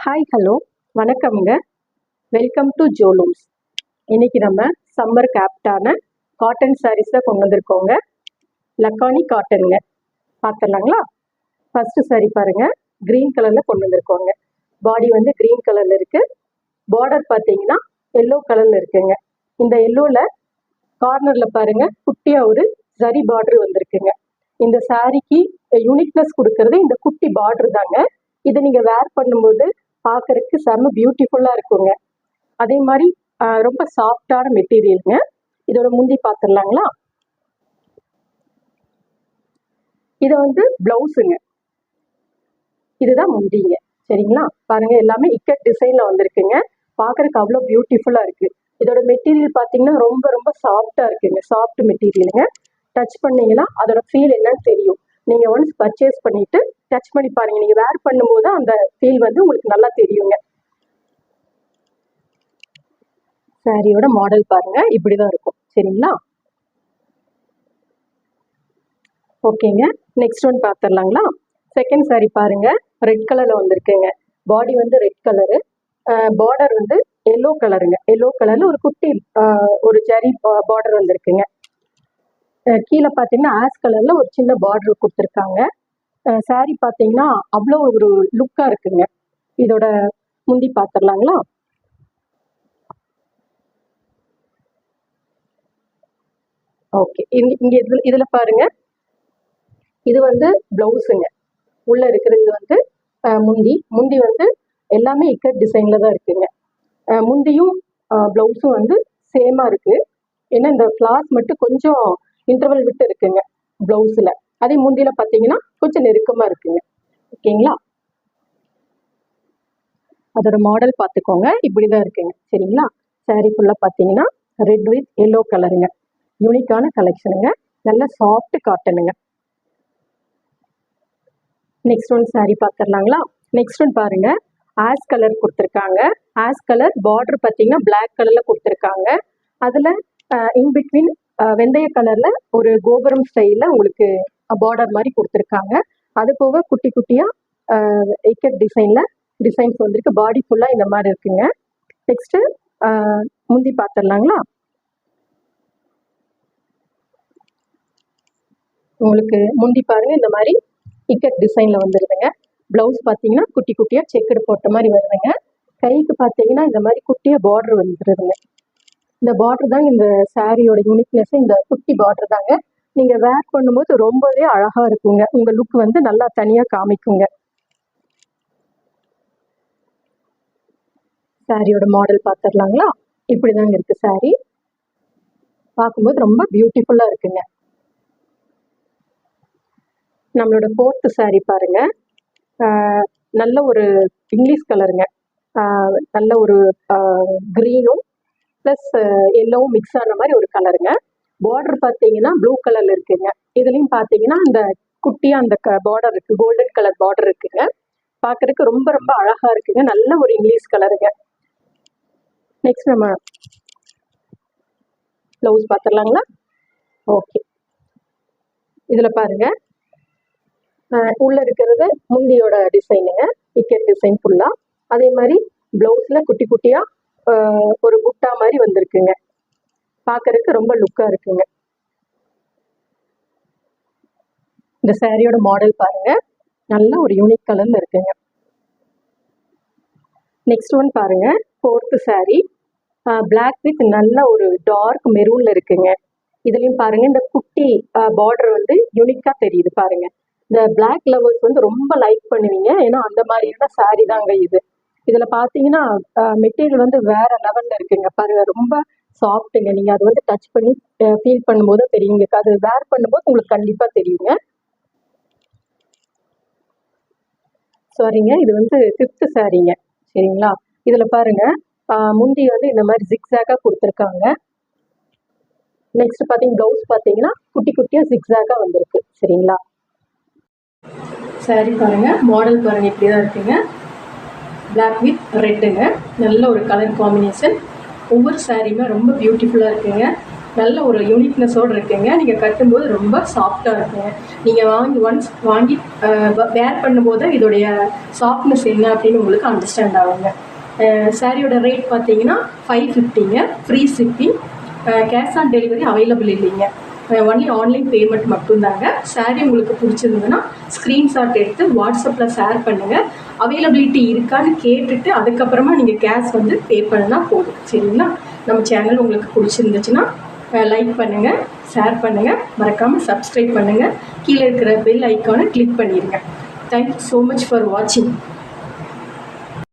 Hi hello வணக்கம்ங்க. Welcome to ஜோலூம்ஸ். இன்னைக்கு நம்ம சம்மருக்கு ஆப்டான காட்டன் சாரீஸ் தான் கொண்டு வந்திருக்கோங்க. லக்கானி காட்டனுங்க. பார்த்துடலாங்களா? ஃபர்ஸ்ட் சாரீ பாருங்க, கிரீன் கலர்ல கொண்டு வந்திருக்கோங்க. பாடி வந்து கிரீன் கலர்ல இருக்கு. பார்டர் பார்த்தீங்கன்னா எல்லோ கலர்ல இருக்குங்க. இந்த எல்லோல கார்னர்ல பாருங்க குட்டியா ஒரு ஜரி பார்டர் வந்திருக்குங்க. இந்த சாரிக்கு யூனிக்னஸ் கொடுக்கறது இந்த குட்டி பார்டர் தாங்க. இதை நீங்க வேர் பண்ணும்போது பார்க்கறதுக்கு செம்ம பியூட்டிஃபுல்லாக இருக்குங்க. அதே மாதிரி ரொம்ப சாஃப்டான மெட்டீரியலுங்க. இதோட முந்தி பார்த்துடலாங்களா? இது வந்து பிளவுஸுங்க. இதுதான் முந்திங்க. சரிங்களா? பாருங்க, எல்லாமே இக்கட் டிசைன்ல வந்திருக்குங்க. பார்க்கறதுக்கு அவ்வளோ பியூட்டிஃபுல்லாக இருக்கு. இதோட மெட்டீரியல் பார்த்தீங்கன்னா ரொம்ப ரொம்ப சாஃப்டாக இருக்குங்க. சாஃப்ட் மெட்டீரியலுங்க. டச் பண்ணீங்கன்னா அதோட ஃபீல் என்னன்னு தெரியும். நீங்கள் ஒன்ஸ் பர்ச்சேஸ் பண்ணிட்டு டச் பண்ணி பாருங்க. நீங்கள் வேர் பண்ணும்போது அந்த ஃபீல் வந்து உங்களுக்கு நல்லா தெரியுங்க. சாரியோட மாடல் பாருங்க, இப்படிதான் இருக்கும். சரிங்களா? ஓகேங்க, நெக்ஸ்ட் ஒன் பார்த்துடலாங்களா? செகண்ட் சாரி பாருங்க, ரெட் கலர்ல வந்திருக்குங்க. பாடி வந்து ரெட் கலரு, பார்டர் வந்து எல்லோ கலருங்க. எல்லோ கலர்ல ஒரு குட்டி ஒரு ஜரி பார்டர் வந்திருக்குங்க. கீழே பார்த்தீங்கன்னா ஆஸ் கலர்ல ஒரு சின்ன பார்டர் கொடுத்துருக்காங்க. சாரி பார்த்தீங்கன்னா அவ்வளோ ஒரு லுக்காக இருக்குங்க. இதோட முந்தி பார்த்துடலாங்களா? ஓகே, இங்கே இதில் பாருங்க, இது வந்து பிளவுஸுங்க. உள்ளே இருக்கிறது வந்து முந்தி வந்து எல்லாமே இக்கட் டிசைனில் தான் இருக்குங்க. முந்தியும் ப்ளவுஸும் வந்து சேமாக இருக்குது. ஏன்னா இந்த ஃப்ளாஸ் மட்டும் கொஞ்சம் இன்டர்வல் விட்டு இருக்குங்க ப்ளவுஸில். அதே முந்தியில் பார்த்தீங்கன்னா கொஞ்சம் நெருக்கமாக இருக்குங்க. ஓகேங்களா? அதோட மாடல் பார்த்துக்கோங்க, இப்படி தான் இருக்குங்க. சரிங்களா? சாரீ ஃபுல்லாக பார்த்தீங்கன்னா ரெட் வித் எல்லோ கலருங்க. யூனிக்கான கலெக்ஷனுங்க. நல்ல சாஃப்ட் காட்டனுங்க. நெக்ஸ்ட் ஒன் சாரீ பார்த்துடலாங்களா? நெக்ஸ்ட் ஒன் பாருங்க, ஆஸ் கலர் கொடுத்துருக்காங்க. ஆஸ் கலர் பார்டர் பார்த்தீங்கன்னா பிளாக் கலரில் கொடுத்துருக்காங்க. அதில் இன்பிட்வீன் வெந்தய கலரில் ஒரு கோபுரம் ஸ்டைலில் உங்களுக்கு பார்டர் மாதிரி கொடுத்துருக்காங்க. அது போக குட்டி குட்டியாக இக்கட் டிசைன்ஸ் வந்திருக்கு. பாடி ஃபுல்லாக இந்த மாதிரி இருக்குங்க. நெக்ஸ்ட்டு முந்தி பார்த்துடலாங்களா? உங்களுக்கு முந்தி பாருங்க, இந்த மாதிரி இக்கட் டிசைன்ல வந்துருதுங்க. பிளவுஸ் பார்த்தீங்கன்னா குட்டி குட்டியாக செக்குடு போட்ட மாதிரி வருதுங்க. கைக்கு பார்த்தீங்கன்னா இந்த மாதிரி குட்டியாக பார்டர் வந்துருதுங்க. இந்த பார்டர் தாங்க இந்த சாரியோட யூனிக்னஸ். இந்த குட்டி பார்டர் தாங்க நீங்கள் வேர் பண்ணும்போது ரொம்பவே அழகாக இருக்குங்க. உங்கள் லுக் வந்து நல்லா தனியாக காமிக்குங்க. சாரியோட மாடல் பார்த்துடலாங்களா? இப்படி தாங்க இருக்கு சாரி. பார்க்கும்போது ரொம்ப பியூட்டிஃபுல்லாக இருக்குங்க. நம்மளோட ஃபோர்த்து சாரி பாருங்க, நல்ல ஒரு இங்கிலீஷ் கலருங்க. நல்ல ஒரு க்ரீனும் ப்ளஸ் எல்லோவும் மிக்ஸ் ஆன மாதிரி ஒரு கலருங்க. பார்டர் பார்த்தீங்கன்னா ப்ளூ கலரில் இருக்குங்க. இதுலேயும் பார்த்தீங்கன்னா அந்த குட்டியாக அந்த பார்டர் இருக்குது, கோல்டன் கலர் பார்டர் இருக்குங்க. பார்க்குறதுக்கு ரொம்ப ரொம்ப அழகாக இருக்குங்க. நல்ல ஒரு இங்கிலீஷ் கலருங்க. நெக்ஸ்ட் நம்ம ப்ளவுஸ் பார்த்துடலாங்களா? ஓகே, இதில் பாருங்க, உள்ள இருக்கிறது முந்தியோட டிசைனுங்க, இக்கட் டிசைன் ஃபுல்லா. அதே மாதிரி பிளவுஸ்ல குட்டி குட்டியா ஒரு புட்டா மாதிரி வந்திருக்குங்க. பார்க்கறதுக்கு ரொம்ப லுக்கா இருக்குங்க. இந்த சாரியோட மாடல் பாருங்க, நல்ல ஒரு யூனிக் கலர்ல இருக்குங்க. நெக்ஸ்ட் ஒன் பாருங்க, ஃபோர்த்து சாரி, பிளாக் வித் நல்ல ஒரு டார்க் மெரூன்ல இருக்குங்க. இதுலயும் பாருங்க, இந்த குட்டி பார்டர் வந்து யூனிக்கா தெரியுது பாருங்க. இந்த பிளாக் லவர்ஸ் வந்து ரொம்ப லைக் பண்ணுவீங்க. ஏன்னா அந்த மாதிரியான சாரி தாங்க இது. இதுல பாத்தீங்கன்னா மெட்டீரியல் வந்து வேற லெவல்ல இருக்குங்க. பாருங்க, ரொம்ப சாஃப்ட்டுங்க. நீங்க அதை வந்து டச் பண்ணி ஃபீல் பண்ணும்போது தெரியுங்க. அது வேர் பண்ணும்போது உங்களுக்கு கண்டிப்பா தெரியுங்க. சாரிங்க, இது வந்து ஃபிஃப்த் சாரிங்க. சரிங்களா? இதுல பாருங்க, முந்தி வந்து இந்த மாதிரி ஜிக்ஸாக்கா கொடுத்துருக்காங்க. நெக்ஸ்ட் பார்த்தீங்கன்னா ப்ளவுஸ் பார்த்தீங்கன்னா குட்டி குட்டியாக ஜிக்ஸாக்காக வந்திருக்கு. சரிங்களா? சாரி பாருங்க, மாடல் பாருங்க, இப்படி தான் இருக்குங்க. பிளாக் வித் ரெட்டுங்க. நல்ல ஒரு கலர் காம்பினேஷன். ஒவ்வொரு சாரியுமே ரொம்ப பியூட்டிஃபுல்லாக இருக்குங்க. நல்ல ஒரு யூனிக்னஸோடு இருக்குங்க. நீங்கள் கட்டும்போது ரொம்ப சாஃப்டாக இருக்குங்க. நீங்கள் ஒன்ஸ் வாங்கி வேர் பண்ணும்போது இதோடைய சாஃப்ட்னஸ் என்ன அப்படின்னு உங்களுக்கு அண்டர்ஸ்டாண்ட் ஆகுங்க. சாரியோட ரேட் பார்த்தீங்கன்னா 550ங்க. Free shipping. Cash on delivery available இல்லைங்க. ஒன்லி ஆன்லைன் பேமெண்ட் மட்டும்தாங்க. சாரீ உங்களுக்கு பிடிச்சிருந்ததுன்னா ஸ்க்ரீன்ஷாட் எடுத்து வாட்ஸ்அப்பில் ஷேர் பண்ணுங்கள். அவைலபிலிட்டி இருக்கான்னு கேட்டுட்டு அதுக்கப்புறமா நீங்கள் கேஷ் வந்து பே பண்ணால் போதும். சரிங்களா? நம்ம சேனல் உங்களுக்கு பிடிச்சிருந்துச்சுன்னா லைக் பண்ணுங்கள், ஷேர் பண்ணுங்கள், மறக்காமல் சப்ஸ்கிரைப் பண்ணுங்கள். கீழே இருக்கிற பெல் ஐக்கானை கிளிக் பண்ணிடுங்க. தேங்க்யூ ஸோ மச் ஃபார் வாட்சிங்.